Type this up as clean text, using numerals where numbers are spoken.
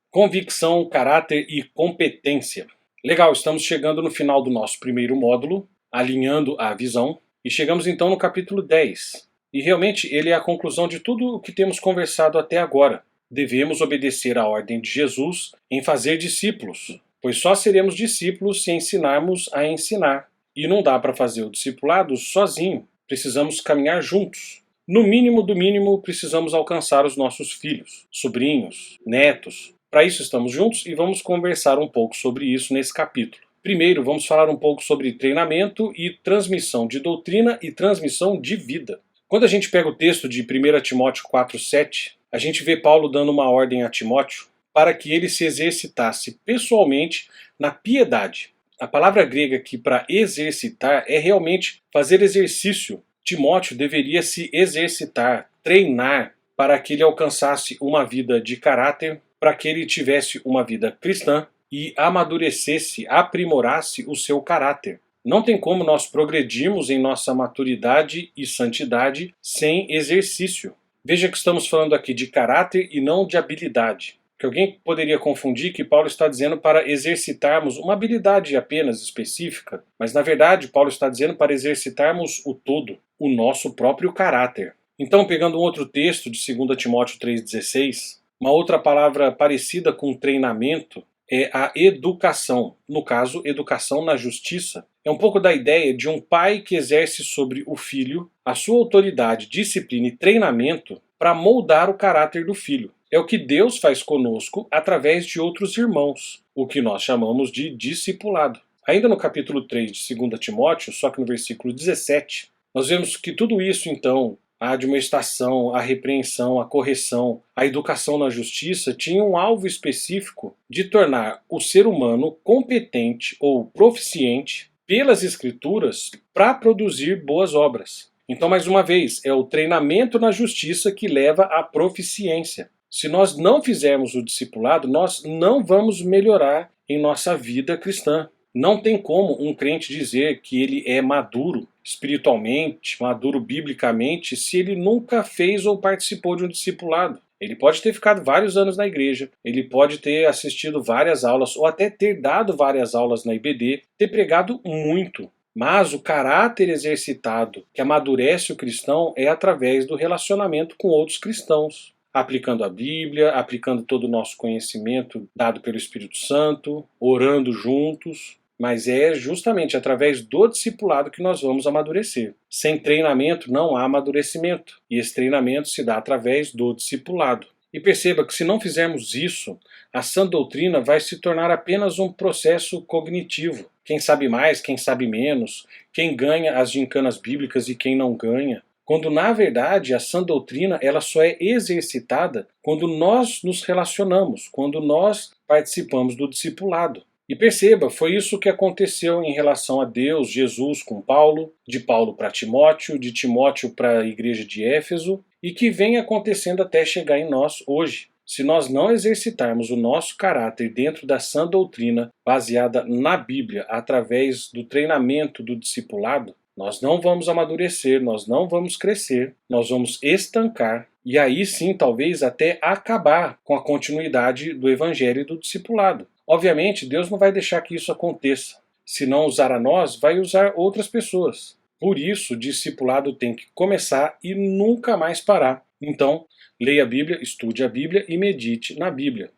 Convicção, caráter e competência. Legal, estamos chegando no final do nosso primeiro módulo, alinhando a visão, e chegamos então no capítulo 10. E realmente ele é a conclusão de tudo o que temos conversado até agora. Devemos obedecer à ordem de Jesus em fazer discípulos, pois só seremos discípulos se ensinarmos a ensinar. E não dá para fazer o discipulado sozinho, precisamos caminhar juntos. No mínimo do mínimo, precisamos alcançar os nossos filhos, sobrinhos, netos. Para isso estamos juntos e vamos conversar um pouco sobre isso nesse capítulo. Primeiro, vamos falar um pouco sobre treinamento e transmissão de doutrina e transmissão de vida. Quando a gente pega o texto de 1 Timóteo 4,7, a gente vê Paulo dando uma ordem a Timóteo para que ele se exercitasse pessoalmente na piedade. A palavra grega aqui para exercitar é realmente fazer exercício. Timóteo deveria se exercitar, treinar, para que ele alcançasse uma vida de caráter, para que ele tivesse uma vida cristã e amadurecesse, aprimorasse o seu caráter. Não tem como nós progredirmos em nossa maturidade e santidade sem exercício. Veja que estamos falando aqui de caráter e não de habilidade. Que alguém poderia confundir que Paulo está dizendo para exercitarmos uma habilidade apenas específica, mas na verdade Paulo está dizendo para exercitarmos o todo, o nosso próprio caráter. Então, pegando um outro texto de 2 Timóteo 3,16, uma outra palavra parecida com treinamento é a educação. No caso, educação na justiça. É um pouco da ideia de um pai que exerce sobre o filho a sua autoridade, disciplina e treinamento para moldar o caráter do filho. É o que Deus faz conosco através de outros irmãos, o que nós chamamos de discipulado. Ainda no capítulo 3 de 2 Timóteo, só que no versículo 17, nós vemos que tudo isso, então, a admoestação, a repreensão, a correção, a educação na justiça, tinha um alvo específico de tornar o ser humano competente ou proficiente pelas Escrituras para produzir boas obras. Então, mais uma vez, é o treinamento na justiça que leva à proficiência. Se nós não fizermos o discipulado, nós não vamos melhorar em nossa vida cristã. Não tem como um crente dizer que ele é maduro espiritualmente, maduro biblicamente, se ele nunca fez ou participou de um discipulado. Ele pode ter ficado vários anos na igreja, ele pode ter assistido várias aulas, ou até ter dado várias aulas na IBD, ter pregado muito. Mas o caráter exercitado que amadurece o cristão é através do relacionamento com outros cristãos. Aplicando a Bíblia, aplicando todo o nosso conhecimento dado pelo Espírito Santo, orando juntos. Mas é justamente através do discipulado que nós vamos amadurecer. Sem treinamento não há amadurecimento. E esse treinamento se dá através do discipulado. E perceba que se não fizermos isso, a sã doutrina vai se tornar apenas um processo cognitivo. Quem sabe mais, quem sabe menos, quem ganha as gincanas bíblicas e quem não ganha. Quando na verdade a sã doutrina ela só é exercitada quando nós nos relacionamos, quando nós participamos do discipulado. E perceba, foi isso que aconteceu em relação a Deus, Jesus com Paulo, de Paulo para Timóteo, de Timóteo para a igreja de Éfeso, e que vem acontecendo até chegar em nós hoje. Se nós não exercitarmos o nosso caráter dentro da sã doutrina, baseada na Bíblia, através do treinamento do discipulado, nós não vamos amadurecer, nós não vamos crescer, nós vamos estancar, e aí sim talvez até acabar com a continuidade do evangelho e do discipulado. Obviamente, Deus não vai deixar que isso aconteça. Se não usar a nós, vai usar outras pessoas. Por isso, o discipulado tem que começar e nunca mais parar. Então, leia a Bíblia, estude a Bíblia e medite na Bíblia.